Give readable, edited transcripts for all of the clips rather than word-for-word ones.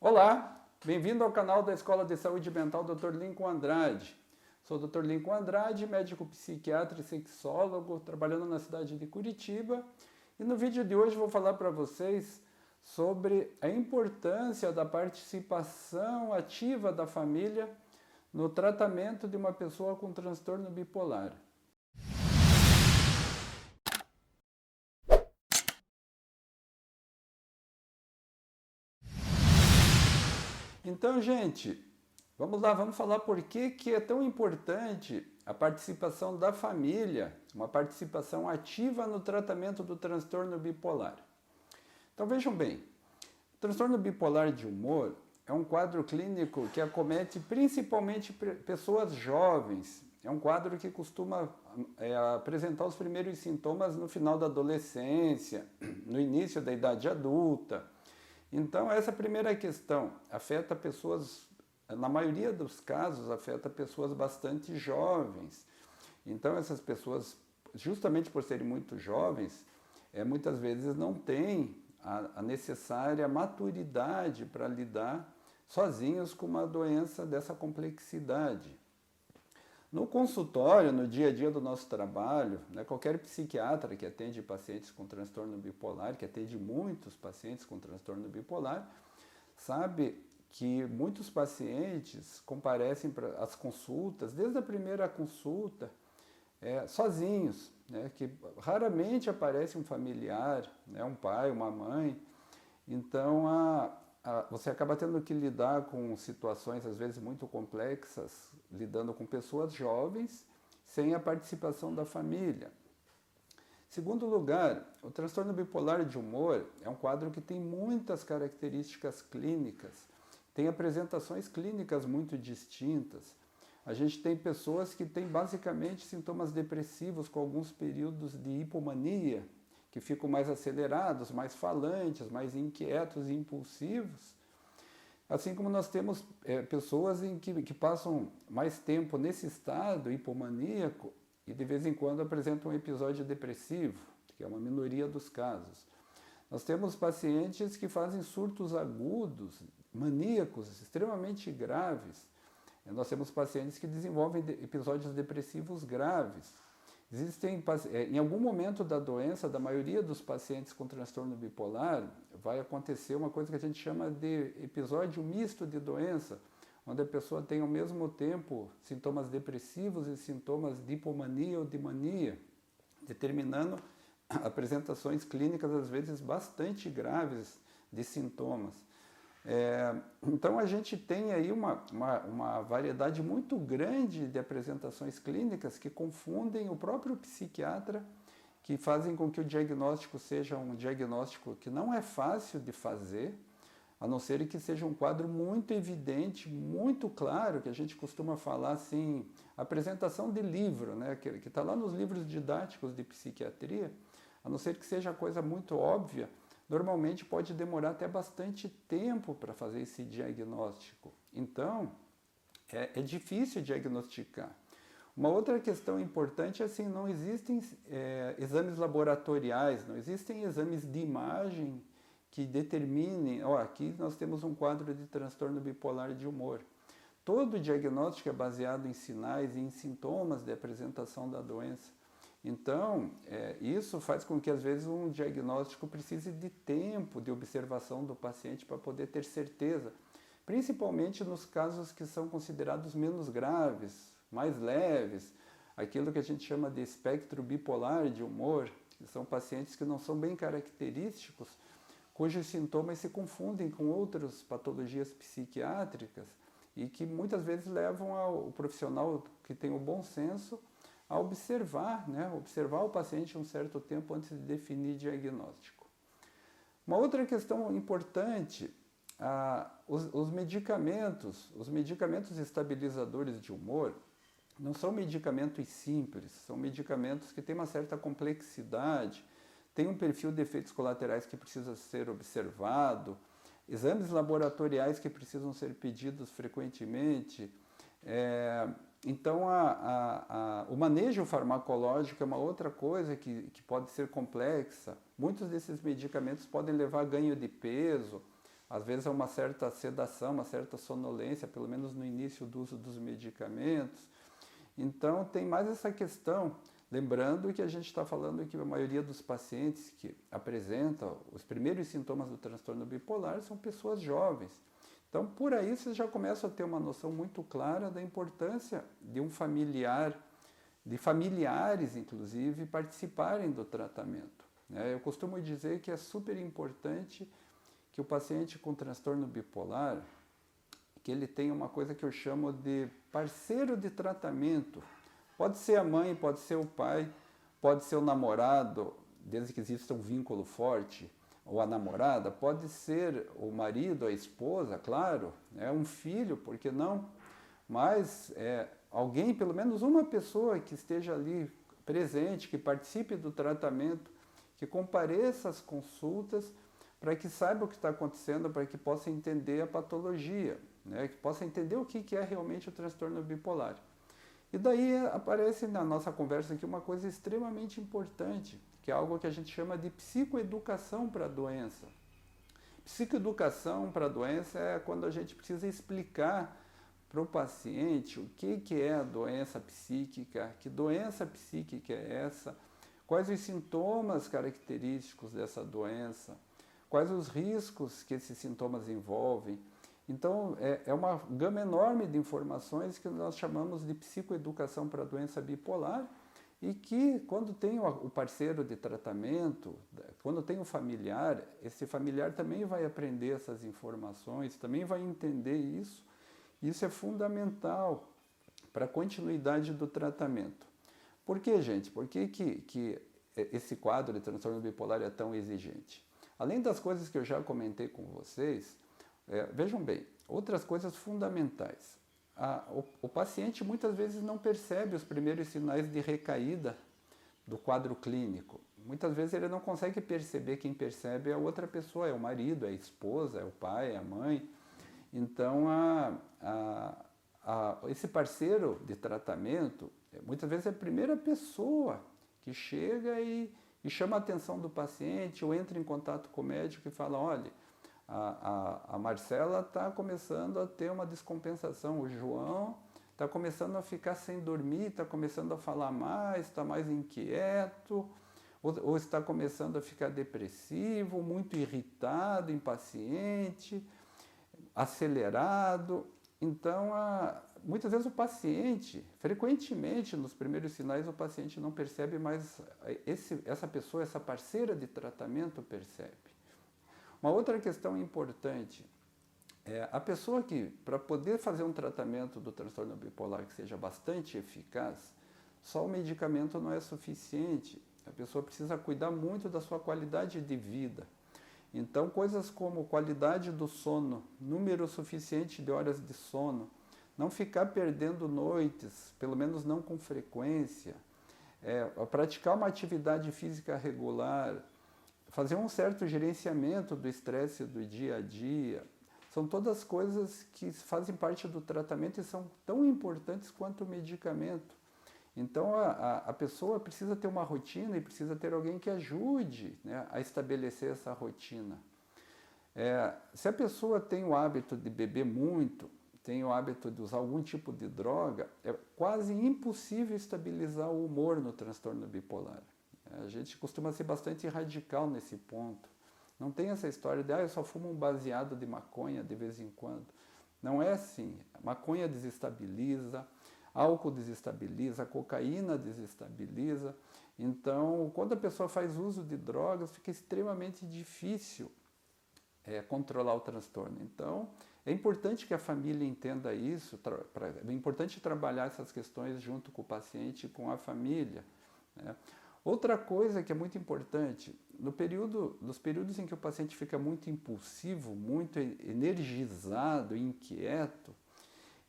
Olá, bem-vindo ao canal da Escola de Saúde Mental Dr. Lincoln Andrade. Sou o Dr. Lincoln Andrade, médico psiquiatra e sexólogo, trabalhando na cidade de Curitiba. E no vídeo de hoje vou falar para vocês sobre a importância da participação ativa da família no tratamento de uma pessoa com transtorno bipolar. Então, gente, vamos lá, vamos falar por que é tão importante a participação da família, uma participação ativa no tratamento do transtorno bipolar. Então, vejam bem, o transtorno bipolar de humor é um quadro clínico que acomete principalmente pessoas jovens. É um quadro que costuma apresentar os primeiros sintomas no final da adolescência, no início da idade adulta. Então, essa primeira questão afeta pessoas, na maioria dos casos, afeta pessoas bastante jovens. Então, essas pessoas, justamente por serem muito jovens, muitas vezes não têm a necessária maturidade para lidar sozinhos com uma doença dessa complexidade. No consultório, no dia a dia do nosso trabalho, qualquer psiquiatra que atende pacientes com transtorno bipolar, que atende muitos pacientes com transtorno bipolar, sabe que muitos pacientes comparecem para as consultas, desde a primeira consulta, sozinhos, que raramente aparece um familiar, um pai, uma mãe. Então, você acaba tendo que lidar com situações, às vezes, muito complexas, lidando com pessoas jovens, sem a participação da família. Segundo lugar, o transtorno bipolar de humor é um quadro que tem muitas características clínicas, tem apresentações clínicas muito distintas. A gente tem pessoas que têm basicamente sintomas depressivos com alguns períodos de hipomania, que ficam mais acelerados, mais falantes, mais inquietos e impulsivos. Assim como nós temos pessoas que passam mais tempo nesse estado hipomaníaco e de vez em quando apresentam um episódio depressivo, que é uma minoria dos casos. Nós temos pacientes que fazem surtos agudos, maníacos, extremamente graves. Nós temos pacientes que desenvolvem episódios depressivos graves. Em algum momento da doença, da maioria dos pacientes com transtorno bipolar, vai acontecer uma coisa que a gente chama de episódio misto de doença, onde a pessoa tem ao mesmo tempo sintomas depressivos e sintomas de hipomania ou de mania, determinando apresentações clínicas às vezes bastante graves de sintomas. Então a gente tem aí uma variedade muito grande de apresentações clínicas que confundem o próprio psiquiatra, que fazem com que o diagnóstico seja um diagnóstico que não é fácil de fazer, a não ser que seja um quadro muito evidente, muito claro, que a gente costuma falar assim, apresentação de livro, que está lá nos livros didáticos de psiquiatria, a não ser que seja coisa muito óbvia. Normalmente pode demorar até bastante tempo para fazer esse diagnóstico. Então, é difícil diagnosticar. Uma outra questão importante é assim, não existem exames laboratoriais, não existem exames de imagem que determinem, aqui nós temos um quadro de transtorno bipolar de humor. Todo diagnóstico é baseado em sinais e em sintomas de apresentação da doença. Então, isso faz com que, às vezes, um diagnóstico precise de tempo de observação do paciente para poder ter certeza, principalmente nos casos que são considerados menos graves, mais leves, aquilo que a gente chama de espectro bipolar de humor, que são pacientes que não são bem característicos, cujos sintomas se confundem com outras patologias psiquiátricas e que muitas vezes levam o profissional que tem o bom senso a observar o paciente um certo tempo antes de definir diagnóstico. Uma outra questão importante, os medicamentos estabilizadores de humor não são medicamentos simples, são medicamentos que têm uma certa complexidade, têm um perfil de efeitos colaterais que precisa ser observado, exames laboratoriais que precisam ser pedidos frequentemente. Então, o manejo farmacológico é uma outra coisa que pode ser complexa. Muitos desses medicamentos podem levar a ganho de peso, às vezes é uma certa sedação, uma certa sonolência, pelo menos no início do uso dos medicamentos. Então tem mais essa questão, lembrando que a gente está falando que a maioria dos pacientes que apresentam os primeiros sintomas do transtorno bipolar são pessoas jovens. Então por aí vocês já começam a ter uma noção muito clara da importância de um familiar, de familiares inclusive, participarem do tratamento. Eu costumo dizer que é super importante que o paciente com transtorno bipolar, que ele tenha uma coisa que eu chamo de parceiro de tratamento. Pode ser a mãe, pode ser o pai, pode ser o namorado, desde que exista um vínculo forte, ou a namorada, pode ser o marido, a esposa, claro, um filho, por que não? Mas alguém, pelo menos uma pessoa que esteja ali presente, que participe do tratamento, que compareça às consultas, para que saiba o que está acontecendo, para que possa entender a patologia, que possa entender o que é realmente o transtorno bipolar. E daí aparece na nossa conversa aqui uma coisa extremamente importante, que é algo que a gente chama de psicoeducação para a doença. Psicoeducação para a doença é quando a gente precisa explicar para o paciente o que é a doença psíquica, que doença psíquica é essa, quais os sintomas característicos dessa doença, quais os riscos que esses sintomas envolvem. Então, é uma gama enorme de informações que nós chamamos de psicoeducação para a doença bipolar e que, quando tem o parceiro de tratamento, quando tem o familiar, esse familiar também vai aprender essas informações, também vai entender isso. Isso é fundamental para a continuidade do tratamento. Por que, gente? Por que esse quadro de transtorno bipolar é tão exigente? Além das coisas que eu já comentei com vocês, vejam bem, outras coisas fundamentais. O paciente muitas vezes não percebe os primeiros sinais de recaída do quadro clínico. Muitas vezes ele não consegue perceber, quem percebe é a outra pessoa, é o marido, é a esposa, é o pai, é a mãe. Então, esse parceiro de tratamento, muitas vezes é a primeira pessoa que chega e chama a atenção do paciente ou entra em contato com o médico e fala, olha, a Marcela está começando a ter uma descompensação, o João está começando a ficar sem dormir, está começando a falar mais, está mais inquieto, ou está começando a ficar depressivo, muito irritado, impaciente, acelerado. Então, muitas vezes o paciente, frequentemente nos primeiros sinais, o paciente não percebe, mas essa pessoa, essa parceira de tratamento percebe. Uma outra questão importante é a pessoa que, para poder fazer um tratamento do transtorno bipolar que seja bastante eficaz, só o medicamento não é suficiente. A pessoa precisa cuidar muito da sua qualidade de vida. Então, coisas como qualidade do sono, número suficiente de horas de sono, não ficar perdendo noites, pelo menos não com frequência, praticar uma atividade física regular, fazer um certo gerenciamento do estresse do dia a dia, são todas coisas que fazem parte do tratamento e são tão importantes quanto o medicamento. Então, a pessoa precisa ter uma rotina e precisa ter alguém que ajude, a estabelecer essa rotina. Se a pessoa tem o hábito de beber muito, tem o hábito de usar algum tipo de droga, é quase impossível estabilizar o humor no transtorno bipolar. A gente costuma ser bastante radical nesse ponto. Não tem essa história de, eu só fumo um baseado de maconha de vez em quando. Não é assim. A maconha desestabiliza, álcool desestabiliza, cocaína desestabiliza. Então, quando a pessoa faz uso de drogas, fica extremamente difícil controlar o transtorno. Então, é importante que a família entenda isso, é importante trabalhar essas questões junto com o paciente e com a família. Outra coisa que é muito importante, nos períodos em que o paciente fica muito impulsivo, muito energizado, inquieto,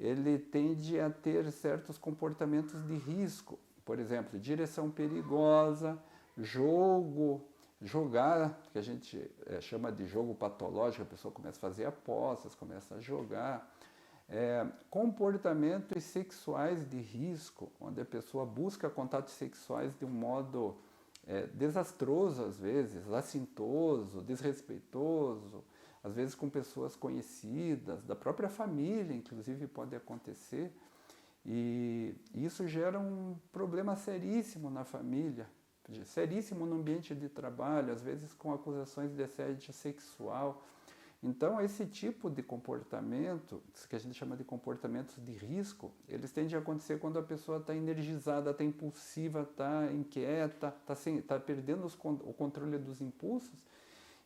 ele tende a ter certos comportamentos de risco. Por exemplo, direção perigosa, jogar, que a gente chama de jogo patológico, a pessoa começa a fazer apostas, começa a jogar. Comportamentos sexuais de risco, onde a pessoa busca contatos sexuais de um modo desastroso às vezes, assintoso, desrespeitoso, às vezes com pessoas conhecidas, da própria família, inclusive pode acontecer, e isso gera um problema seríssimo na família, seríssimo no ambiente de trabalho, às vezes com acusações de assédio sexual. Então, esse tipo de comportamento, que a gente chama de comportamentos de risco, eles tendem a acontecer quando a pessoa está energizada, está impulsiva, está inquieta, está perdendo o controle dos impulsos,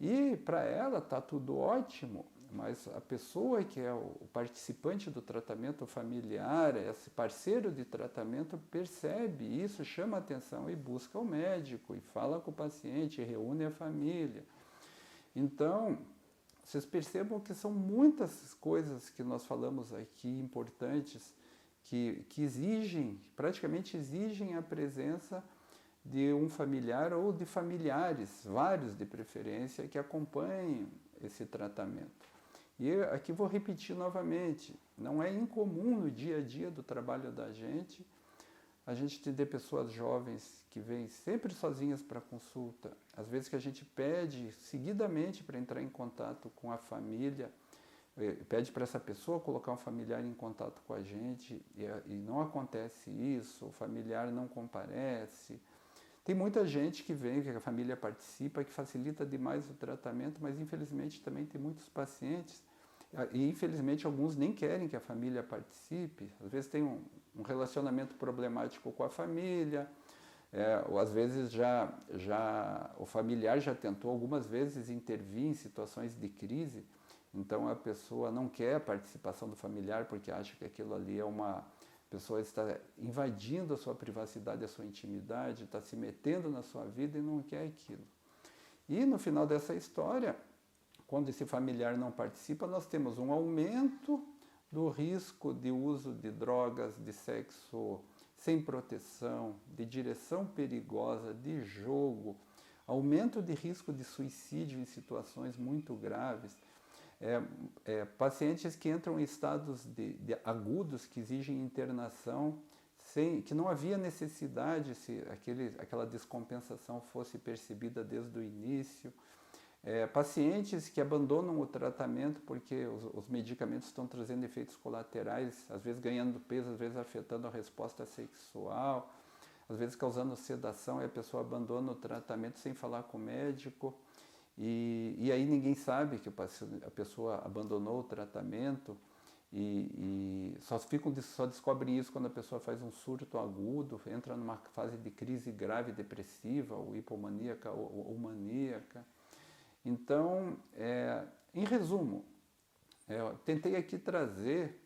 e para ela está tudo ótimo, mas a pessoa que é o participante do tratamento familiar, esse parceiro de tratamento, percebe isso, chama atenção e busca o médico, e fala com o paciente, e reúne a família. Então, vocês percebam que são muitas coisas que nós falamos aqui importantes que exigem, praticamente exigem a presença de um familiar ou de familiares, vários de preferência, que acompanhem esse tratamento. E aqui vou repetir novamente, não é incomum no dia a dia do trabalho da gente a gente ter pessoas jovens que vêm sempre sozinhas para consulta, às vezes que a gente pede seguidamente para entrar em contato com a família, pede para essa pessoa colocar um familiar em contato com a gente e não acontece isso, o familiar não comparece. Tem muita gente que vem, que a família participa, que facilita demais o tratamento, mas infelizmente também tem muitos pacientes, e infelizmente alguns nem querem que a família participe, às vezes tem um relacionamento problemático com a família, ou às vezes o familiar já tentou algumas vezes intervir em situações de crise, então a pessoa não quer a participação do familiar porque acha que aquilo ali é uma pessoa está invadindo a sua privacidade, a sua intimidade, está se metendo na sua vida e não quer aquilo. E no final dessa história, quando esse familiar não participa, nós temos um aumento do risco de uso de drogas, de sexo sem proteção, de direção perigosa, de jogo, aumento de risco de suicídio em situações muito graves, pacientes que entram em estados de agudos que exigem internação, que não havia necessidade se aquela descompensação fosse percebida desde o início, pacientes que abandonam o tratamento porque os medicamentos estão trazendo efeitos colaterais, às vezes ganhando peso, às vezes afetando a resposta sexual, às vezes causando sedação e a pessoa abandona o tratamento sem falar com o médico. E aí ninguém sabe que a pessoa abandonou o tratamento e só descobrem isso quando a pessoa faz um surto agudo, entra numa fase de crise grave depressiva, ou hipomaníaca ou maníaca. Então, em resumo, eu tentei aqui trazer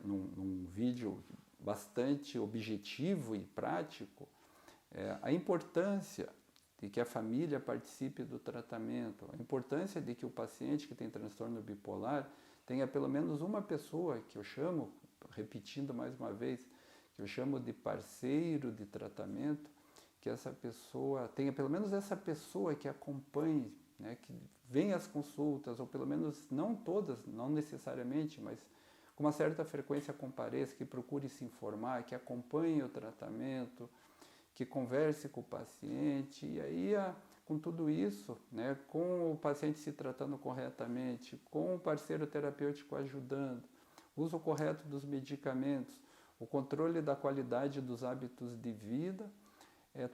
num vídeo bastante objetivo e prático a importância de que a família participe do tratamento, a importância de que o paciente que tem transtorno bipolar tenha pelo menos uma pessoa, que eu chamo, repetindo mais uma vez, que eu chamo de parceiro de tratamento, que essa pessoa tenha pelo menos essa pessoa que acompanhe, né, que venha às consultas, ou pelo menos não todas, não necessariamente, mas com uma certa frequência compareça, que procure se informar, que acompanhe o tratamento, que converse com o paciente, e aí com tudo isso, né, com o paciente se tratando corretamente, com o parceiro terapêutico ajudando, uso correto dos medicamentos, o controle da qualidade dos hábitos de vida,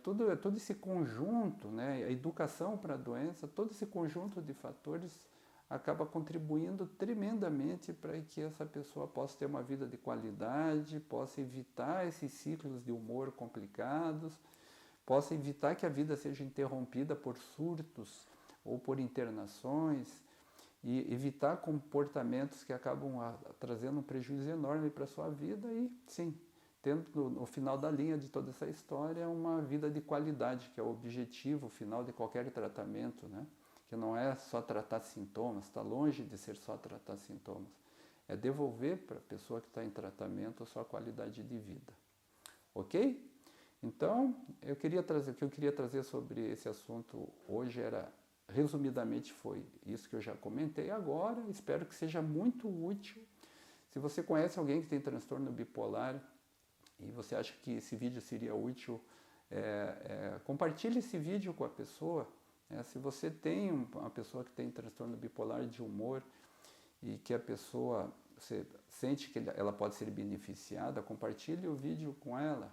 todo esse conjunto, né, a educação para a doença, todo esse conjunto de fatores acaba contribuindo tremendamente para que essa pessoa possa ter uma vida de qualidade, possa evitar esses ciclos de humor complicados, possa evitar que a vida seja interrompida por surtos ou por internações, e evitar comportamentos que acabam trazendo um prejuízo enorme para a sua vida e, sim, tendo no final da linha de toda essa história uma vida de qualidade, que é o objetivo final de qualquer tratamento, né? Que não é só tratar sintomas, está longe de ser só tratar sintomas. É devolver para a pessoa que está em tratamento a sua qualidade de vida. Ok? Então, o que eu queria trazer sobre esse assunto hoje resumidamente foi isso que eu já comentei agora. Espero que seja muito útil. Se você conhece alguém que tem transtorno bipolar e você acha que esse vídeo seria útil, compartilhe esse vídeo com a pessoa, Se você tem uma pessoa que tem transtorno bipolar de humor e que a pessoa, você sente que ela pode ser beneficiada, compartilhe o vídeo com ela.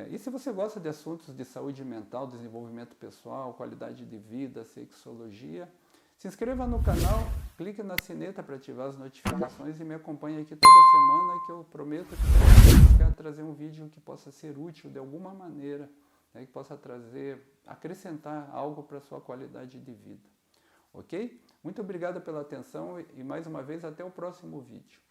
E se você gosta de assuntos de saúde mental, desenvolvimento pessoal, qualidade de vida, sexologia, se inscreva no canal, clique na sineta para ativar as notificações e me acompanhe aqui toda semana, que eu prometo que quero trazer um vídeo que possa ser útil de alguma maneira, que possa acrescentar algo para a sua qualidade de vida. Ok? Muito obrigado pela atenção e mais uma vez até o próximo vídeo.